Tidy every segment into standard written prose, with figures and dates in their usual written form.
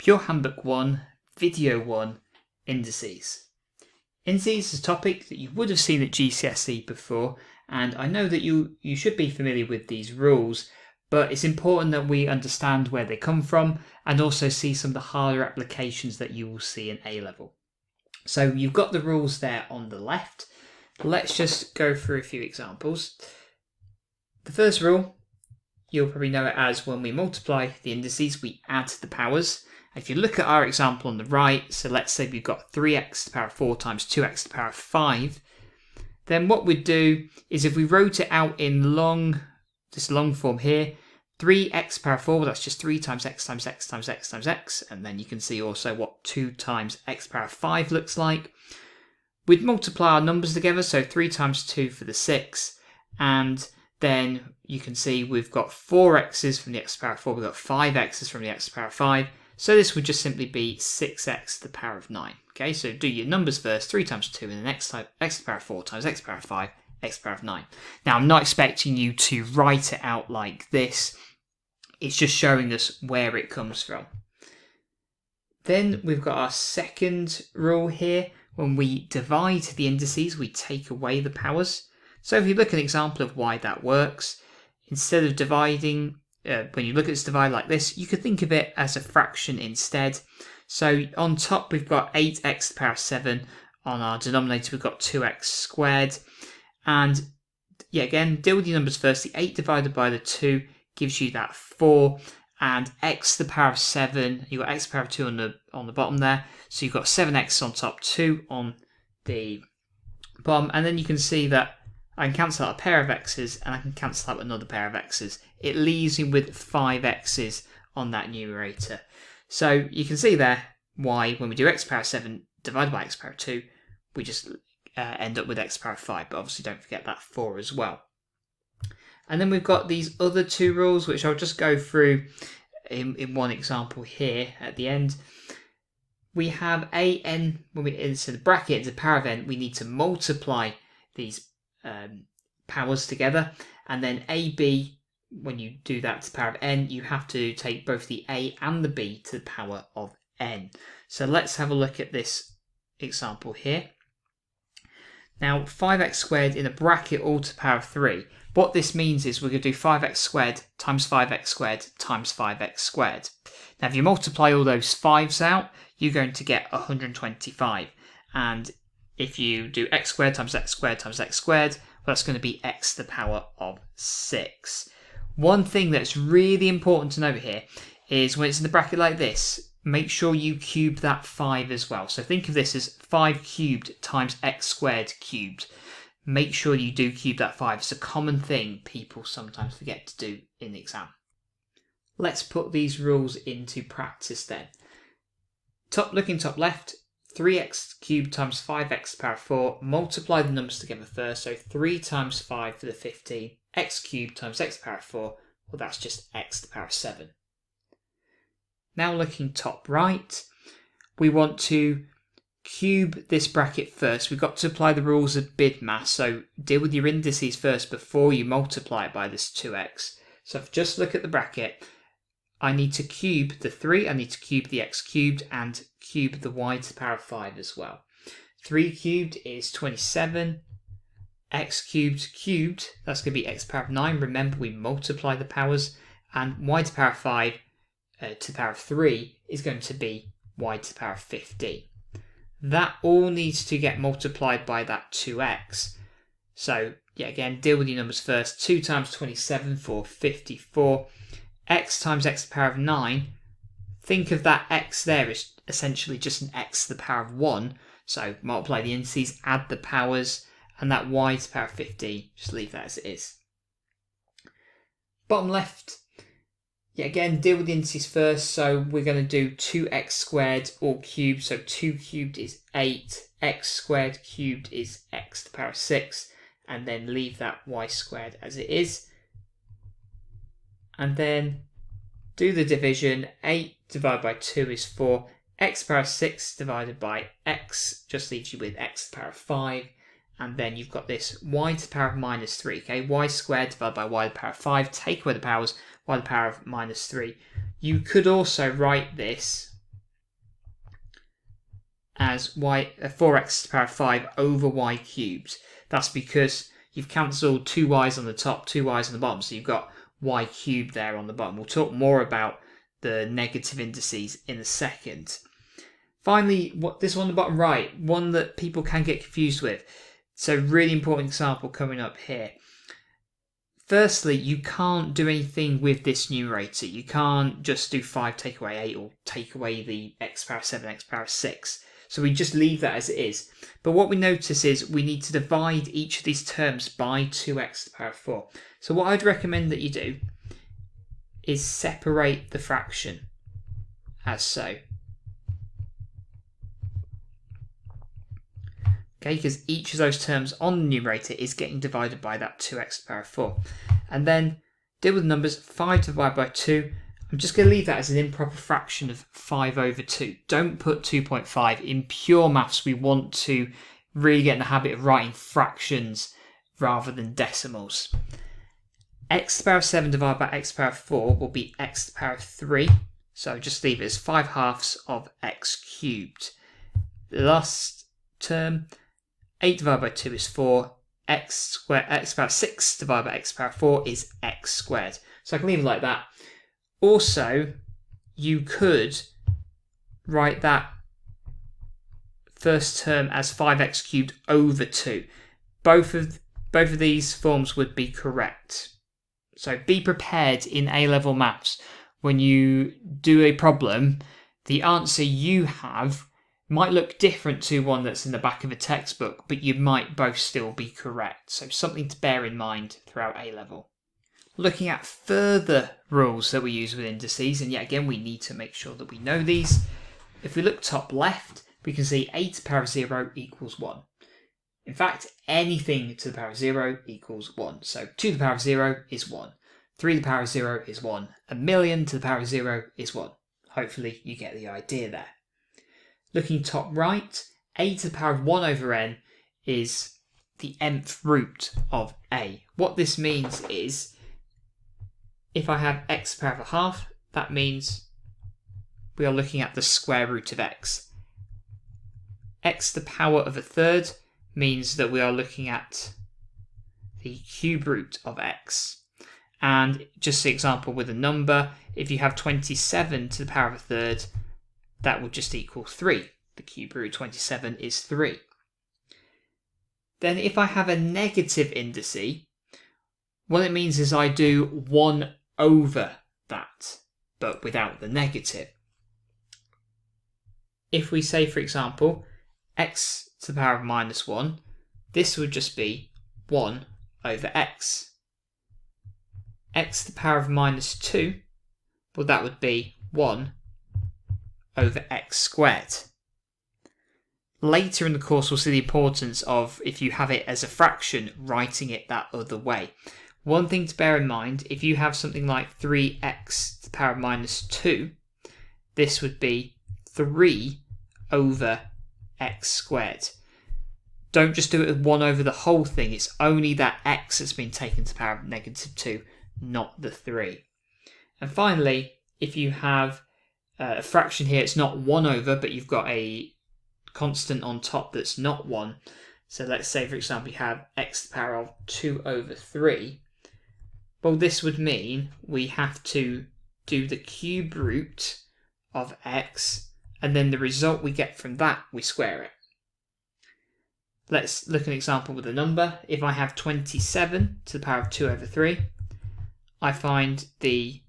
Pure Handbook 1, Video 1, Indices. Indices is a topic that you would have seen at GCSE before, and I know that you should be familiar with these rules, but it's important that we understand where they come from and also see some of the harder applications that you will see in A-level. So you've got the rules there on the left. Let's just go through a few examples. The first rule, you'll probably know it as when we multiply the indices, we add the powers. If you look at our example on the right, so let's say we've got 3x to the power of 4 times 2x to the power of 5, then what we'd do is if we wrote it out in this long form here, 3x to the power of 4, well, that's just 3 times x times x times x times x, and then you can see also what 2 times x to the power of 5 looks like. We'd multiply our numbers together, so 3 times 2 for the 6, and then you can see we've got 4x's from the x to the power of 4, we've got 5x's from the x to the power of 5, so this would just simply be 6x to the power of 9. Okay, so do your numbers first, 3 times 2, and then x to the power of 4 times x to the power of 5, x to the power of 9. Now, I'm not expecting you to write it out like this. It's just showing us where it comes from. Then we've got our second rule here. When we divide the indices, we take away the powers. So if you look at an example of why that works, instead of dividing, when you look at this divide like this, you could think of it as a fraction instead. So on top we've got 8x to the power of 7. On our denominator we've got 2x squared. And yeah, again, deal with your numbers first. The 8 divided by the 2 gives you that 4. And x to the power of 7, you've got x to the power of 2 on the bottom there. So you've got 7x on top, 2 on the bottom. And then you can see that I can cancel out a pair of x's and I can cancel out another pair of x's. It leaves me with 5 x's on that numerator. So you can see there why when we do x to the power of 7 divided by x to the power of 2, we just end up with x to the power of 5. But obviously don't forget that 4 as well. And then we've got these other two rules, which I'll just go through in one example here at the end. We have an, when we insert the bracket into the power of n, we need to multiply these powers together. And then ab, when you do that to the power of n, you have to take both the a and the b to the power of n. So let's have a look at this example here. Now 5x squared in a bracket all to the power of 3. What this means is we're going to do 5x squared times 5x squared times 5x squared. Now if you multiply all those 5's out, you're going to get 125. And if you do x squared times x squared times x squared, well, that's going to be x to the power of 6. One thing that's really important to note here is when it's in the bracket like this, make sure you cube that 5 as well. So think of this as 5 cubed times x squared cubed. Make sure you do cube that 5. It's a common thing people sometimes forget to do in the exam. Let's put these rules into practice then. Looking top left, 3x cubed times 5x to the power of 4. Multiply the numbers together first. So 3 times 5 for the 15. X cubed times x to the power of 4. Well, that's just x to the power of 7. Now looking top right, we want to cube this bracket first. We've got to apply the rules of BIDMAS, so deal with your indices first before you multiply it by this 2x. So if I just look at the bracket, I need to cube the 3, I need to cube the x cubed, and cube the y to the power of 5 as well. 3 cubed is 27, x cubed, that's going to be x to the power of 9. Remember, we multiply the powers, and y to the power of 5 to the power of 3 is going to be y to the power of 15. That all needs to get multiplied by that 2x. So, yeah, again, deal with your numbers first. 2 times 27 for 54. X times x to the power of 9. Think of that x there as essentially just an x to the power of 1. So, multiply the indices, add the powers, and that y to the power of 15, just leave that as it is. Bottom left. Yeah, again, deal with the indices first. So we're going to do 2x squared all cubed. So 2 cubed is 8. X squared cubed is x to the power of 6. And then leave that y squared as it is. And then do the division. 8 divided by 2 is 4. X to the power of 6 divided by x just leaves you with x to the power of 5. And then you've got this y to the power of minus 3. Okay, y squared divided by y to the power of 5. Take away the powers. Y to the power of minus 3. You could also write this as 4x to the power of 5 over y cubed. That's because you've cancelled 2 y's on the top, 2 y's on the bottom, so you've got y cubed there on the bottom. We'll talk more about the negative indices in a second. Finally, this one on the bottom right, one that people can get confused with. So really important example coming up here. Firstly, you can't do anything with this numerator. You can't just do 5 take away 8 or take away the x power 7, x power 6. So we just leave that as it is. But what we notice is we need to divide each of these terms by 2x to the power 4. So what I'd recommend that you do is separate the fraction as so. Okay, because each of those terms on the numerator is getting divided by that 2x to the power 4. And then deal with the numbers. 5 divided by 2. I'm just going to leave that as an improper fraction of 5 over 2. Don't put 2.5. In pure maths, we want to really get in the habit of writing fractions rather than decimals. X to the power of 7 divided by x to the power of 4 will be x to the power of 3. So just leave it as 5 halves of x cubed. The last term, 8 divided by 2 is 4. X squared, x to the power of 6 divided by x to the power of 4 is x squared. So I can leave it like that. Also, you could write that first term as 5x cubed over 2. Both of these forms would be correct. So be prepared in A-level maths. When you do a problem, the answer you have might look different to one that's in the back of a textbook, but you might both still be correct. So something to bear in mind throughout A-level. Looking at further rules that we use with indices, and yet again we need to make sure that we know these. If we look top left, we can see a to the power of 0 equals 1. In fact, anything to the power of 0 equals 1. So 2 to the power of 0 is 1. 3 to the power of 0 is 1. A million to the power of 0 is 1. Hopefully you get the idea there. Looking top right, a to the power of 1 over n is the nth root of a. What this means is, if I have x to the power of a half, that means we are looking at the square root of x. X to the power of a third means that we are looking at the cube root of x. And just an example with a number, if you have 27 to the power of a third, that would just equal 3. The cube root of 27 is 3. Then if I have a negative indice, what it means is I do 1 over that, but without the negative. If we say, for example, x to the power of minus 1, this would just be 1 over x. X to the power of minus 2, well, that would be 1 over x squared. Later in the course, we'll see the importance of, if you have it as a fraction, writing it that other way. One thing to bear in mind, if you have something like 3x to the power of minus 2, this would be 3 over x squared. Don't just do it with 1 over the whole thing. It's only that x that's been taken to the power of negative 2, not the 3. And finally, if you have a fraction here, it's not 1 over, but you've got a constant on top that's not 1. So let's say, for example, you have x to the power of 2 over 3. Well, this would mean we have to do the cube root of x, and then the result we get from that, we square it. Let's look at an example with a number. If I have 27 to the power of 2 over 3, I find the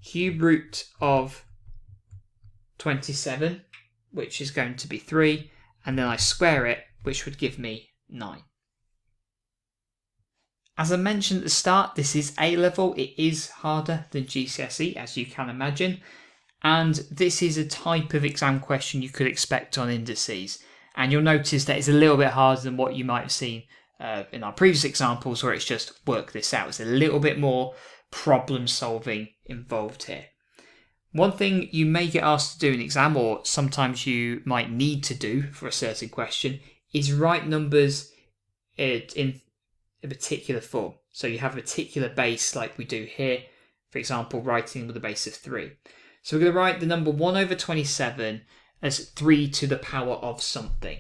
cube root of 27, which is going to be 3, and then I square it, which would give me 9. As I mentioned at the start, this is A-level. It is harder than GCSE, as you can imagine, and this is a type of exam question you could expect on indices. And you'll notice that it's a little bit harder than what you might have seen in our previous examples, where it's just work this out. It's a little bit more problem solving involved here. One thing you may get asked to do in an exam, or sometimes you might need to do for a certain question, is write numbers in a particular form. So you have a particular base like we do here, for example, writing with a base of 3. So we're going to write the number 1 over 27 as 3 to the power of something.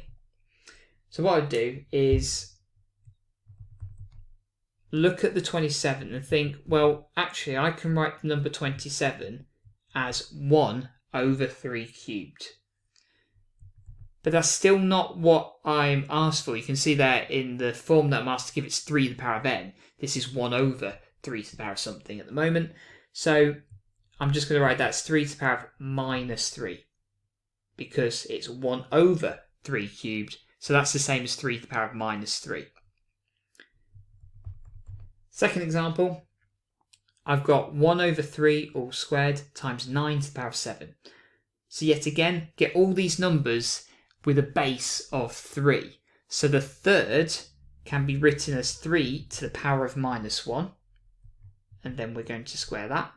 So what I'd do is look at the 27 and think, well, actually I can write the number 27 as 1 over 3 cubed. But that's still not what I'm asked for. You can see there in the form that I'm asked to give, it's 3 to the power of n. This is 1 over 3 to the power of something at the moment. So I'm just going to write that as 3 to the power of minus 3. Because it's 1 over 3 cubed. So that's the same as 3 to the power of minus 3. Second example, I've got 1 over 3 all squared times 9 to the power of 7. So yet again, get all these numbers with a base of 3. So the third can be written as 3 to the power of minus 1. And then we're going to square that.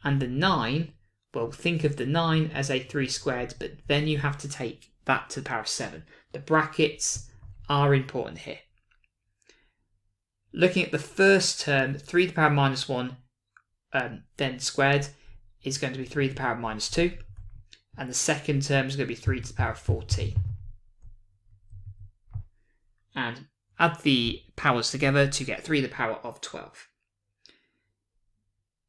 And the 9, well, think of the 9 as a 3 squared, but then you have to take that to the power of 7. The brackets are important here. Looking at the first term, 3 to the power of minus 1 then squared is going to be 3 to the power of minus 2. And the second term is going to be 3 to the power of 14. And add the powers together to get 3 to the power of 12.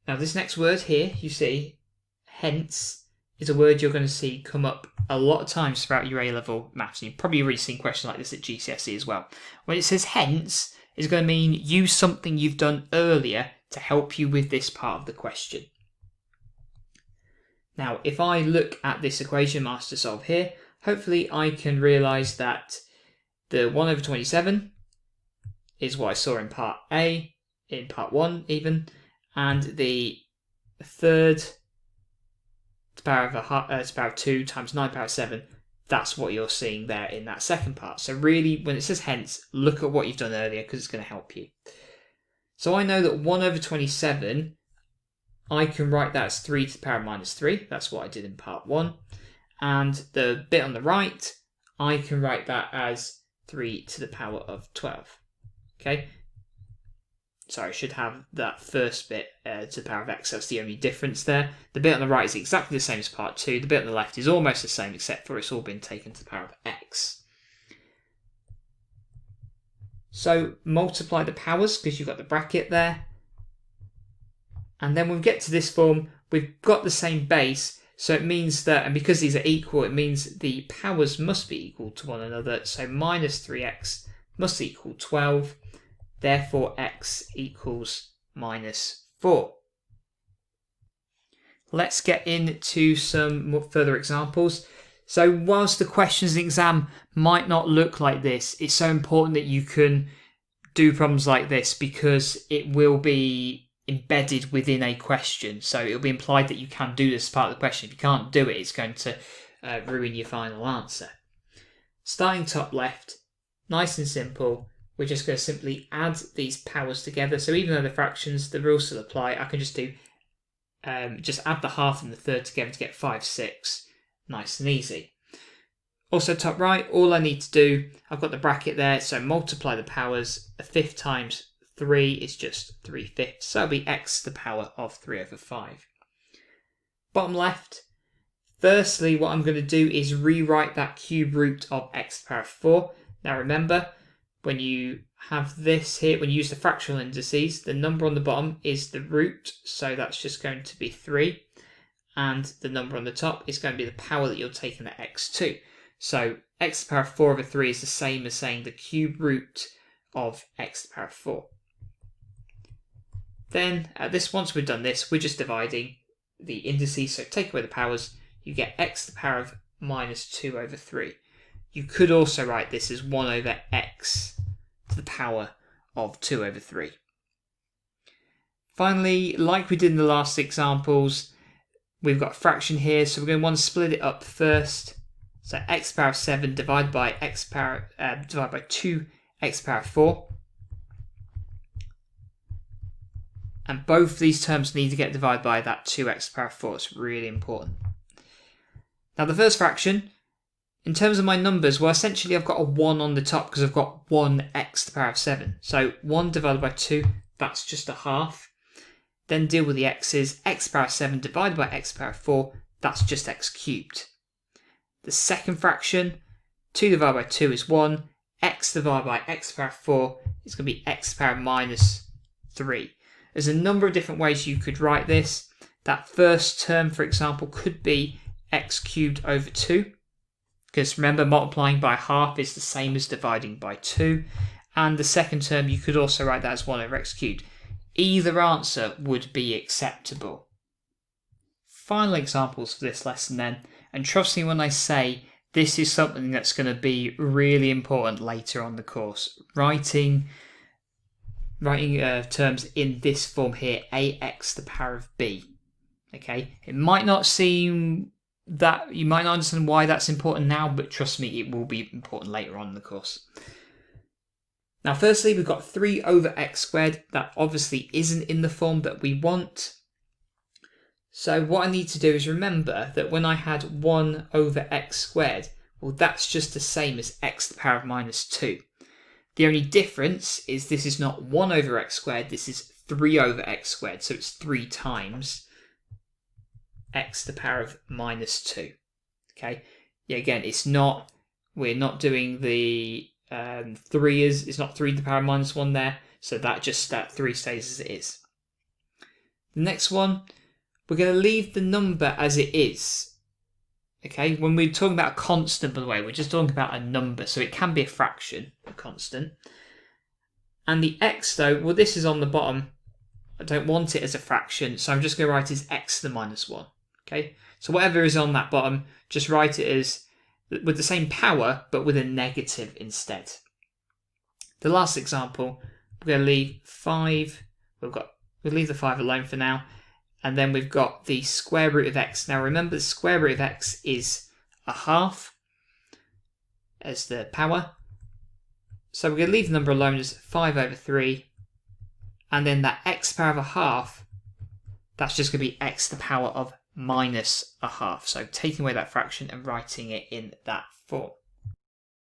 Now this next word here, you see, hence, is a word you're going to see come up a lot of times throughout your A-level maths. And you've probably already seen questions like this at GCSE as well. When it says hence, it's going to mean use something you've done earlier to help you with this part of the question. Now, if I look at this equation I'm asked to solve here, hopefully I can realise that the 1 over 27 is what I saw in part A, in part 1 even, and the third to the power of 2 times 9 to the power of 7, that's what you're seeing there in that second part. So really, when it says hence, look at what you've done earlier because it's going to help you. So I know that 1 over 27, I can write that as 3 to the power of minus 3. That's what I did in part 1. And the bit on the right, I can write that as 3 to the power of 12. Okay? Sorry, I should have that first bit to the power of x. That's the only difference there. The bit on the right is exactly the same as part 2. The bit on the left is almost the same, except for it's all been taken to the power of x. So multiply the powers, because you've got the bracket there. And then when we get to this form, we've got the same base. So it means that, and because these are equal, it means the powers must be equal to one another. So minus 3x must equal 12. Therefore, x equals minus 4. Let's get into some further examples. So whilst the questions in the exam might not look like this, it's so important that you can do problems like this because it will be embedded within a question. So it'll be implied that you can do this as part of the question. If you can't do it, it's going to ruin your final answer. Starting top left, nice and simple. We're just going to simply add these powers together. So even though they're fractions, the rules still apply. I can just do just add the half and the third together to get 5, 6. Nice and easy. Also top right, all I need to do, I've got the bracket there, so multiply the powers. A fifth times 3 is just 3/5. So that'll be x to the power of 3 over 5. Bottom left, firstly what I'm going to do is rewrite that cube root of x to the power of 4. Now remember, when you have this here, when you use the fractional indices, the number on the bottom is the root, so that's just going to be 3. And the number on the top is going to be the power that you're taking at x2. So x to the power of 4 over 3 is the same as saying the cube root of x to the power of 4. Then, once we've done this, we're just dividing the indices, so take away the powers, you get x to the power of minus 2 over 3. You could also write this as 1 over x to the power of 2 over 3. Finally, like we did in the last examples, we've got a fraction here, so we're going to want to split it up first. So x to the power of 7 divided by divided by 2x to the power of 4. And both these terms need to get divided by that 2x to the power of 4. It's really important. Now the first fraction, in terms of my numbers, well essentially I've got a 1 on the top because I've got 1x to the power of 7. So 1 divided by 2, that's just a half. Then deal with the x's. X to the power of 7 divided by x to the power of 4, that's just x cubed. The second fraction, 2 divided by 2 is 1. X divided by x to the power of 4 is going to be x to the power of minus 3. There's a number of different ways you could write this. That first term, for example, could be x cubed over 2. Because remember, multiplying by half is the same as dividing by 2. And the second term, you could also write that as 1 over x cubed. Either answer would be acceptable. Final examples for this lesson then. And trust me when I say this is something that's going to be really important later on the course. Writing terms in this form here, ax to the power of b. Okay, it might not seem that, you might not understand why that's important now, but trust me, it will be important later on in the course. Now, firstly, we've got 3 over x squared. That obviously isn't in the form that we want. So what I need to do is remember that when I had 1 over x squared, well, that's just the same as x to the power of minus 2. The only difference is this is not 1 over x squared, this is 3 over x squared. So it's 3 times x to the power of minus 2. Okay, yeah, again, it's not, we're not doing the 3 is, it's not 3 to the power of minus 1 there, so that 3 stays as it is. The next one, we're going to leave the number as it is. Okay, when we're talking about a constant, by the way, we're just talking about a number, so it can be a fraction, a constant. And the x though, well, this is on the bottom, I don't want it as a fraction, so I'm just going to write it as x to the minus 1. Okay, so whatever is on that bottom, just write it as with the same power, but with a negative instead. The last example, we're going to leave 5, we'll leave the 5 alone for now, and then we've got the square root of x. Now remember, the square root of x is a half as the power, so we're going to leave the number alone as 5 over 3, and then that x to the power of a half, that's just going to be x to the power of minus a half. So taking away that fraction and writing it in that form.